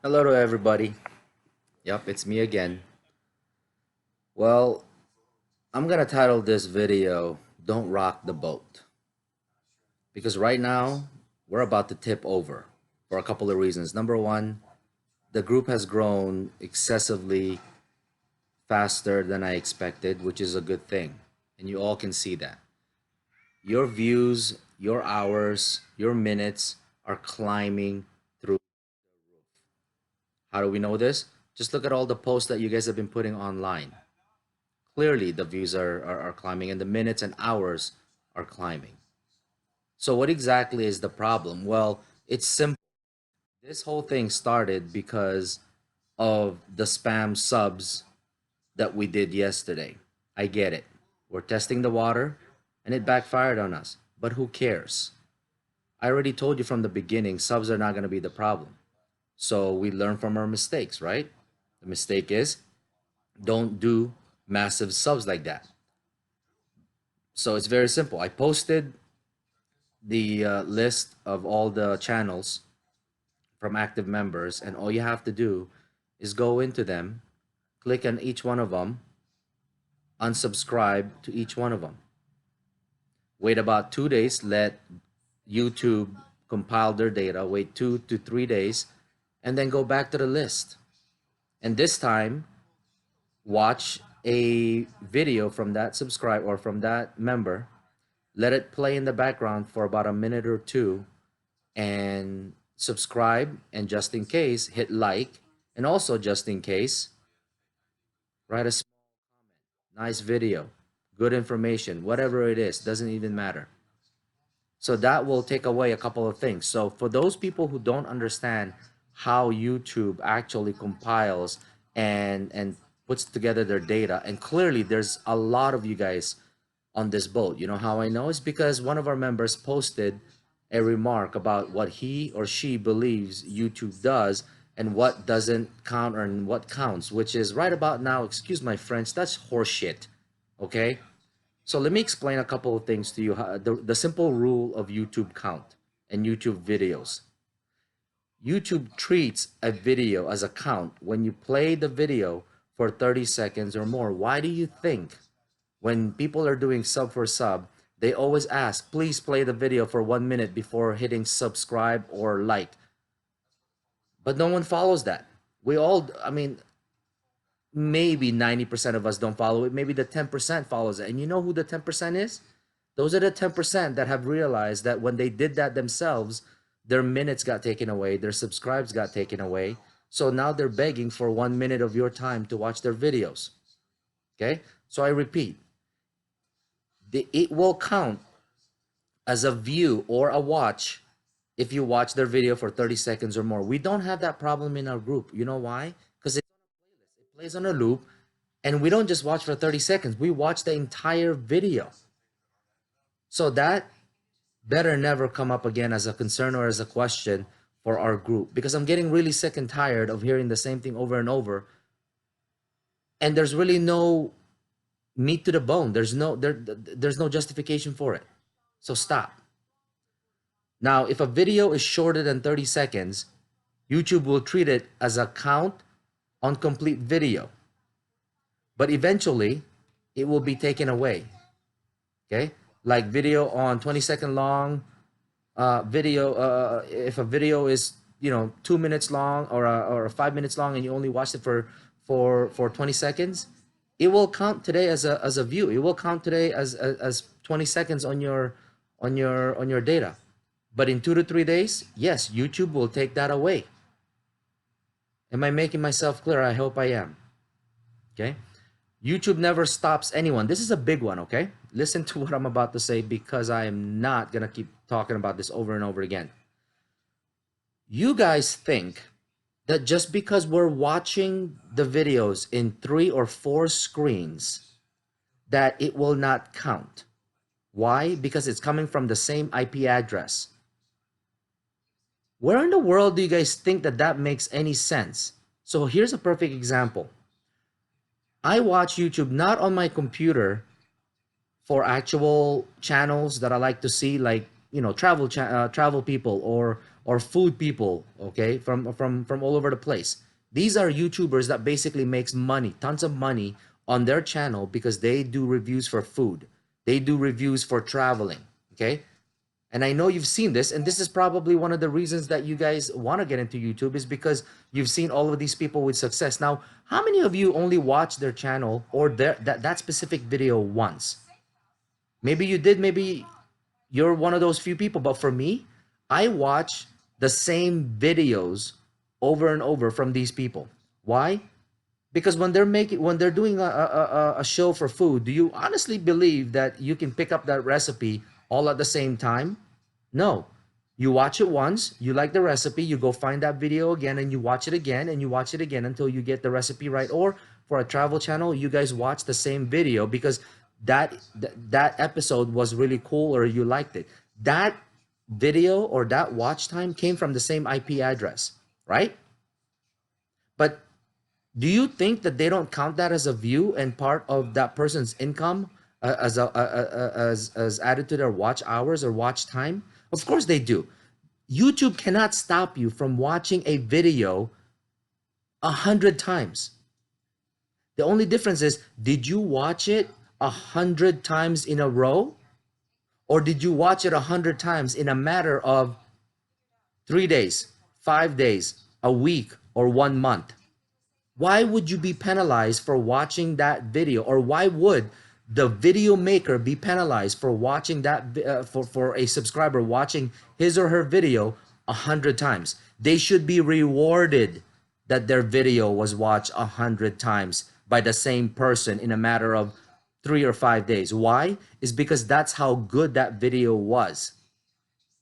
Hello to everybody. Yep, it's me again. Well, I'm gonna title this video Don't Rock the Boat because right now we're about to tip over for a couple of reasons. Number one, the group has grown excessively faster than I expected, which is a good thing. And you all can see that. Your views, your hours, your minutes are climbing through. How do we know this? Just look at all the posts that you guys have been putting online. Clearly the views are climbing and the minutes and hours are climbing. So what exactly is the problem? Well, it's simple. This whole thing started because of the spam subs that we did yesterday. I get it. We're testing the water and it backfired on us. But who cares? I already told you from the beginning, subs are not going to be the problem. So we learn from our mistakes, right? The mistake is don't do massive subs like that. So it's very simple. I posted the list of all the channels from active members, and all you have to do is go into them, click on each one of them, unsubscribe to each one of them. Wait about 2 days, let YouTube compile their data, wait 2 to 3 days, and then go back to the list. And this time, watch a video from that subscribe or from that member, let it play in the background for about a minute or two, and subscribe, and just in case hit like, and also just in case write a nice video, good information, whatever it is, doesn't even matter. So that will take away a couple of things. So for those people who don't understand how YouTube actually compiles and puts together their data, and clearly there's a lot of you guys on this boat. You know how I know? It's because one of our members posted a remark about what he or she believes YouTube does and what doesn't count and what counts, which is right about now, excuse my French, that's horseshit. Okay? So let me explain a couple of things to you. The simple rule of YouTube count and YouTube videos. YouTube treats a video as a count when you play the video for 30 seconds or more. Why do you think when people are doing sub for sub, they always ask, please play the video for 1 minute before hitting subscribe or like? But no one follows that. We all, I mean, maybe 90% of us don't follow it. Maybe the 10% follows it. And you know who the 10% is? Those are the 10% that have realized that when they did that themselves, their minutes got taken away, their subscribes got taken away. So now they're begging for 1 minute of your time to watch their videos. Okay? So I repeat, it will count as a view or a watch if you watch their video for 30 seconds or more. We don't have that problem in our group. You know why? Because it plays on a loop, and we don't just watch for 30 seconds. We watch the entire video. So that better never come up again as a concern or as a question for our group, because I'm getting really sick and tired of hearing the same thing over and over. And there's really no meat to the bone. There's no justification for it. So stop. Now, if a video is shorter than 30 seconds, YouTube will treat it as a count on complete video. But eventually, it will be taken away. Okay? Like video on 20-second long video. If a video is 2 minutes long or 5 minutes long, and you only watched it for 20 seconds, it will count today as a view. It will count today as 20 seconds on your data. But in 2 to 3 days, yes, YouTube will take that away. Am I making myself clear? I hope I am. Okay. YouTube never stops anyone. This is a big one, okay? Listen to what I'm about to say, because I am not going to keep talking about this over and over again. You guys think that just because we're watching the videos in 3 or 4 screens, that it will not count. Why? Because it's coming from the same IP address. Where in the world do you guys think that makes any sense? So here's a perfect example. I watch YouTube not on my computer for actual channels that I like to see, like travel people or food people, okay, from all over the place. These are YouTubers that basically makes money, tons of money on their channel because they do reviews for food. They do reviews for traveling, okay? And I know you've seen this, and this is probably one of the reasons that you guys want to get into YouTube is because you've seen all of these people with success. Now, how many of you only watch their channel or that specific video once? Maybe you did, maybe you're one of those few people, but for me, I watch the same videos over and over from these people. Why? Because when they're doing a show for food, do you honestly believe that you can pick up that recipe all at the same time? No. You watch it once, you like the recipe, you go find that video again and you watch it again and you watch it again until you get the recipe right. Or for a travel channel, you guys watch the same video because that episode was really cool or you liked it. That video or that watch time came from the same IP address, right? But do you think that they don't count that as a view and part of that person's income as added to their watch hours or watch time? Of course they do. YouTube cannot stop you from watching a video 100 times. The only difference is, did you watch it 100 times in a row? Or did you watch it 100 times in a matter of 3 days, 5 days, a week, or 1 month? Why would you be penalized for watching that video? Or why would the video maker be penalized for watching that for a subscriber watching his or her video 100 times? They should be rewarded that their video was watched 100 times by the same person in a matter of 3 or 5 days. Why? Is because that's how good that video was,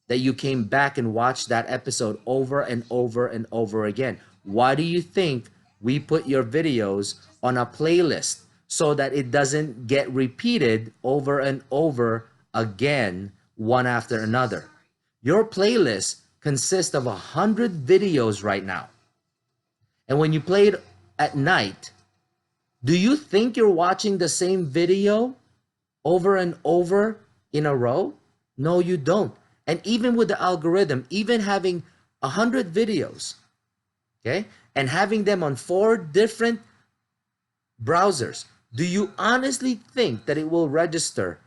that you came back and watched that episode over and over and over again. Why do you think we put your videos on a playlist so that it doesn't get repeated over and over again, one after another? Your playlist consists of 100 videos right now. And when you play it at night, do you think you're watching the same video over and over in a row? No, you don't. And even with the algorithm, even having 100 videos, okay, and having them on 4 different browsers, do you honestly think that it will register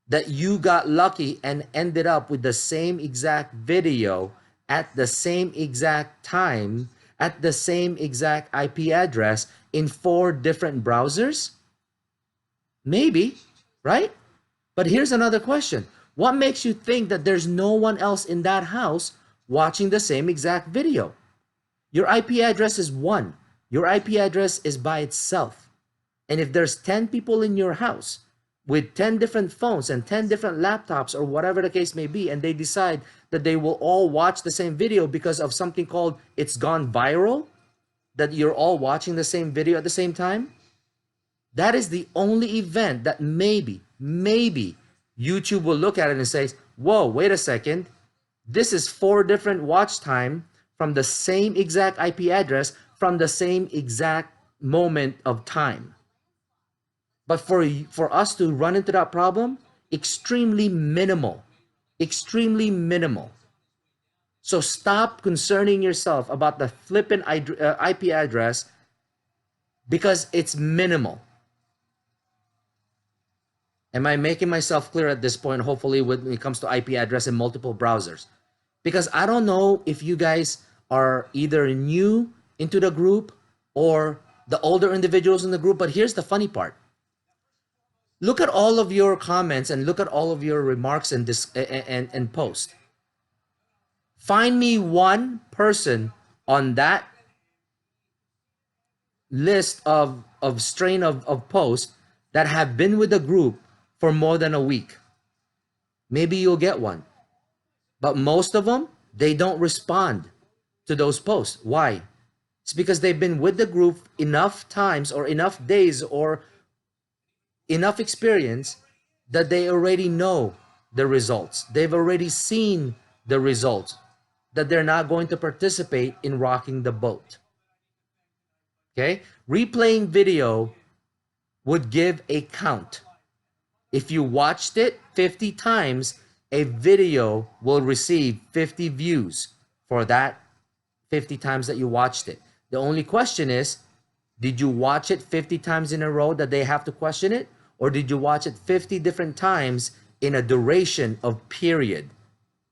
that you got lucky and ended up with the same exact video at the same exact time, at the same exact IP address in 4 different browsers? Maybe, right? But here's another question. What makes you think that there's no one else in that house watching the same exact video? Your IP address is 1. Your IP address is by itself. And if there's 10 people in your house with 10 different phones and 10 different laptops or whatever the case may be, and they decide that they will all watch the same video because of something called it's gone viral, that you're all watching the same video at the same time, that is the only event that maybe YouTube will look at it and say, whoa, wait a second. This is 4 different watch time from the same exact IP address from the same exact moment of time. But for us to run into that problem, extremely minimal, extremely minimal. So stop concerning yourself about the flippant IP address because it's minimal. Am I making myself clear at this point? Hopefully when it comes to IP address in multiple browsers. Because I don't know if you guys are either new into the group or the older individuals in the group, but here's the funny part. Look at all of your comments and look at all of your remarks and post. Find me one person on that list of strain of posts that have been with the group for more than a week. Maybe you'll get one. But most of them, they don't respond to those posts. Why? It's because they've been with the group enough times or enough days or enough experience that they already know the results. They've already seen the results, that they're not going to participate in rocking the boat. Okay? Replaying video would give a count. If you watched it 50 times a video will receive 50 views for that 50 times that you watched it. The only question is, did you watch it 50 times in a row that they have to question it? Or did you watch it 50 different times in a duration of period?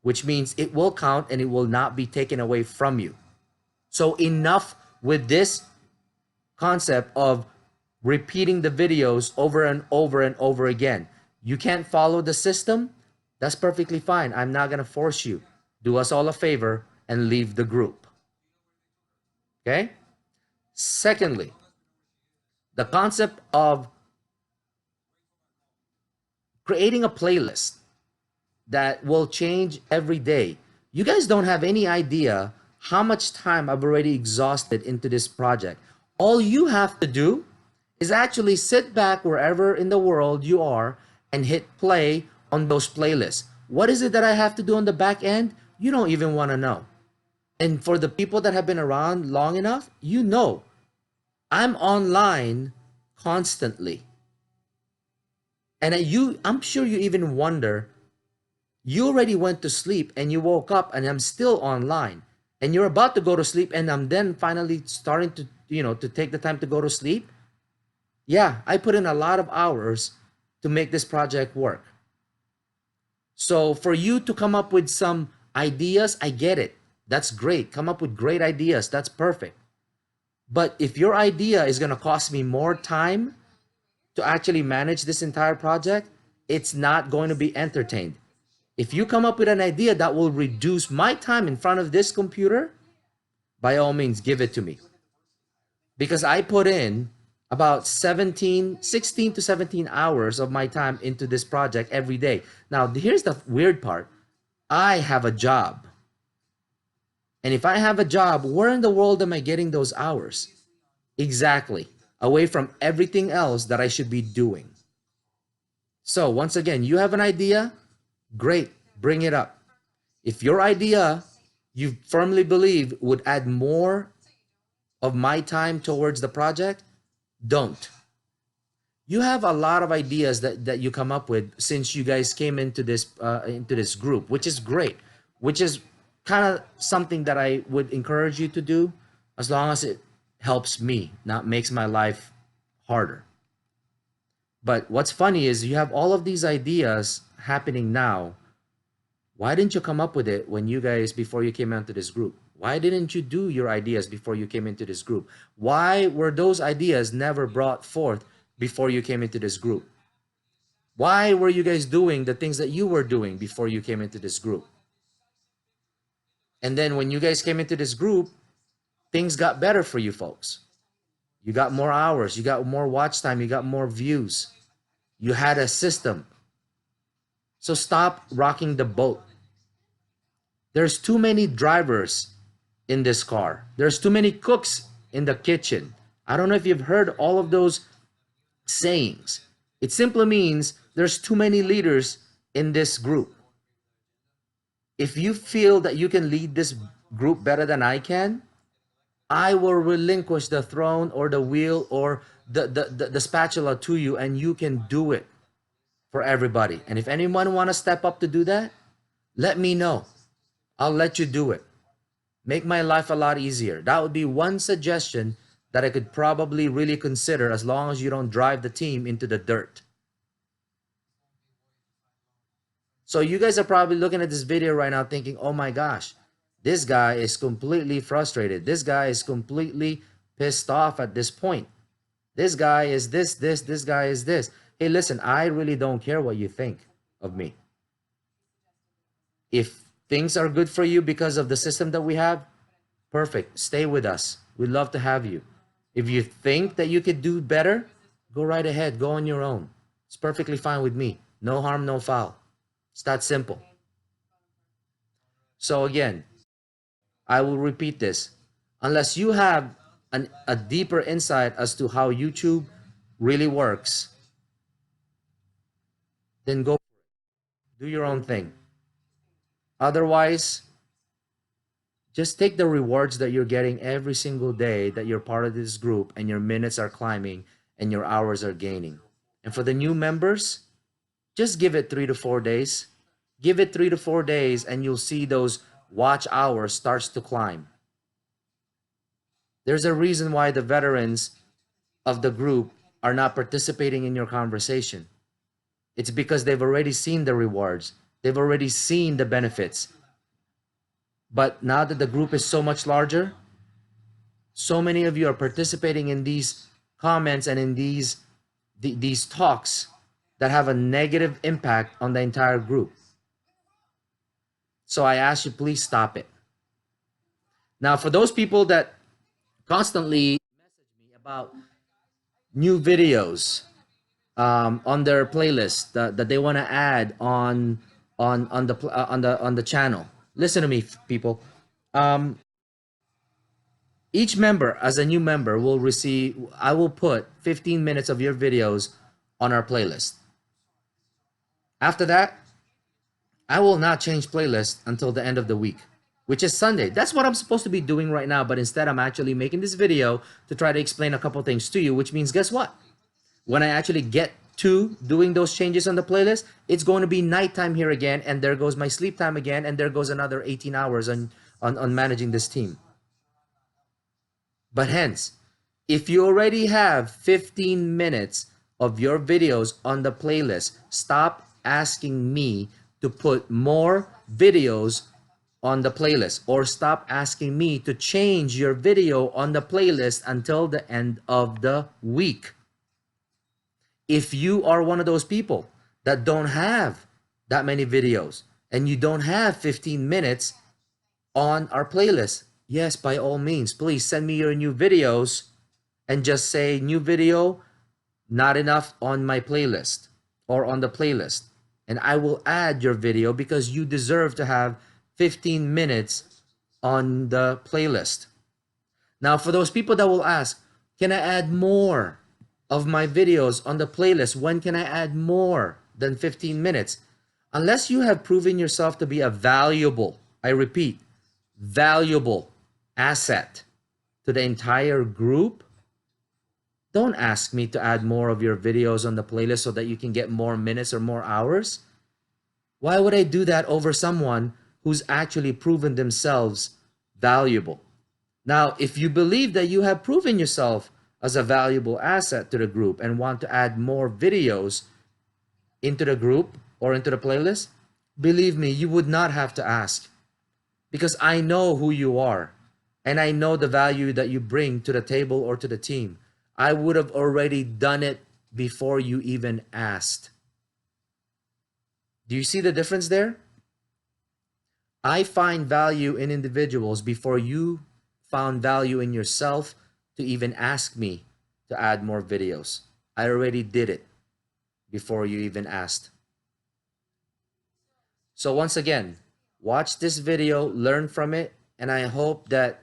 Which means it will count and it will not be taken away from you. So enough with this concept of repeating the videos over and over and over again. You can't follow the system? That's perfectly fine. I'm not going to force you. Do us all a favor and leave the group. Okay? Secondly, the concept of creating a playlist that will change every day. You guys don't have any idea how much time I've already exhausted into this project. All you have to do is actually sit back wherever in the world you are and hit play on those playlists. What is it that I have to do on the back end? You don't even want to know. And for the people that have been around long enough, you know, I'm online constantly. And I'm sure you even wonder, you already went to sleep and you woke up and I'm still online. And you're about to go to sleep and I'm then finally starting to, to take the time to go to sleep. Yeah, I put in a lot of hours to make this project work. So for you to come up with some ideas, I get it. That's great. Come up with great ideas. That's perfect. But if your idea is going to cost me more time to actually manage this entire project, it's not going to be entertained. If you come up with an idea that will reduce my time in front of this computer, by all means, give it to me. Because I put in about 16 to 17 hours of my time into this project every day. Now, here's the weird part. I have a job. And if I have a job, where in the world am I getting those hours? Exactly. Away from everything else that I should be doing. So once again, you have an idea, great, bring it up. If your idea you firmly believe would add more of my time towards the project, don't. You have a lot of ideas that you come up with since you guys came into this group, which is great, which is kind of something that I would encourage you to do as long as it helps me, not makes my life harder. But what's funny is you have all of these ideas happening now. Why didn't you come up with it when you guys, before you came into this group? Why didn't you do your ideas before you came into this group? Why were those ideas never brought forth before you came into this group? Why were you guys doing the things that you were doing before you came into this group? And then when you guys came into this group, things got better for you folks. You got more hours, you got more watch time, you got more views. You had a system. So stop rocking the boat. There's too many drivers in this car. There's too many cooks in the kitchen. I don't know if you've heard all of those sayings. It simply means there's too many leaders in this group. If you feel that you can lead this group better than I can, I will relinquish the throne or the wheel or the spatula to you, and you can do it for everybody. And if anyone want to step up to do that, let me know. I'll let you do it. Make my life a lot easier. That would be one suggestion that I could probably really consider, as long as you don't drive the team into the dirt. So you guys are probably looking at this video right now thinking, oh my gosh, this guy is completely frustrated. This guy is completely pissed off at this point. This guy is this guy is this. Hey, listen, I really don't care what you think of me. If things are good for you because of the system that we have, perfect. Stay with us. We'd love to have you. If you think that you could do better, go right ahead. Go on your own. It's perfectly fine with me. No harm, no foul. It's that simple. So again, I will repeat this. Unless you have a deeper insight as to how YouTube really works, then go do your own thing. Otherwise, just take the rewards that you're getting every single day that you're part of this group, and your minutes are climbing and your hours are gaining. And for the new members, just give it 3 to 4 days. Give it 3 to 4 days and you'll see those watch hours starts to climb. There's a reason why the veterans of the group are not participating in your conversation. It's because they've already seen the rewards. They've already seen the benefits. But now that the group is so much larger, so many of you are participating in these comments and in these talks that have a negative impact on the entire group. So I ask you, please stop it. Now, for those people that constantly message me about new videos on their playlist that they want to add on the channel, listen to me, people. Each member, as a new member, will receive, I will put 15 minutes of your videos on our playlist. After that, I will not change playlist until the end of the week, which is Sunday. That's what I'm supposed to be doing right now, but instead I'm actually making this video to try to explain a couple things to you, which means guess what? When I actually get to doing those changes on the playlist, it's going to be nighttime here again, and there goes my sleep time again, and there goes another 18 hours on managing this team. But hence, if you already have 15 minutes of your videos on the playlist, stop asking me to put more videos on the playlist, or stop asking me to change your video on the playlist until the end of the week. If you are one of those people that don't have that many videos and you don't have 15 minutes on our playlist, yes, by all means, please send me your new videos and just say new video, not enough on my playlist or on the playlist. And I will add your video because you deserve to have 15 minutes on the playlist. Now, for those people that will ask, can I add more of my videos on the playlist? When can I add more than 15 minutes? Unless you have proven yourself to be a valuable, I repeat, valuable asset to the entire group, don't ask me to add more of your videos on the playlist so that you can get more minutes or more hours. Why would I do that over someone who's actually proven themselves valuable? Now, if you believe that you have proven yourself as a valuable asset to the group and want to add more videos into the group or into the playlist, believe me, you would not have to ask, because I know who you are and I know the value that you bring to the table or to the team. I would have already done it before you even asked. Do you see the difference there? I find value in individuals before you found value in yourself to even ask me to add more videos. I already did it before you even asked. So once again, watch this video, learn from it, and I hope that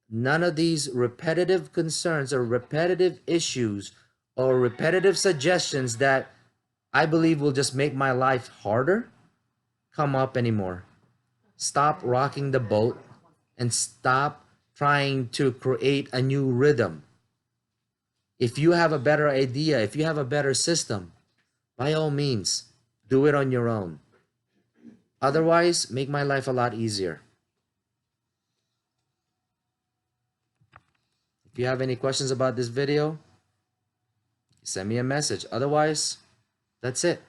none of these repetitive concerns or repetitive issues or repetitive suggestions that I believe will just make my life harder come up anymore. Stop rocking the boat and stop trying to create a new rhythm. If you have a better idea, if you have a better system, by all means, do it on your own. Otherwise, make my life a lot easier. If you have any questions about this video, send me a message. Otherwise, that's it.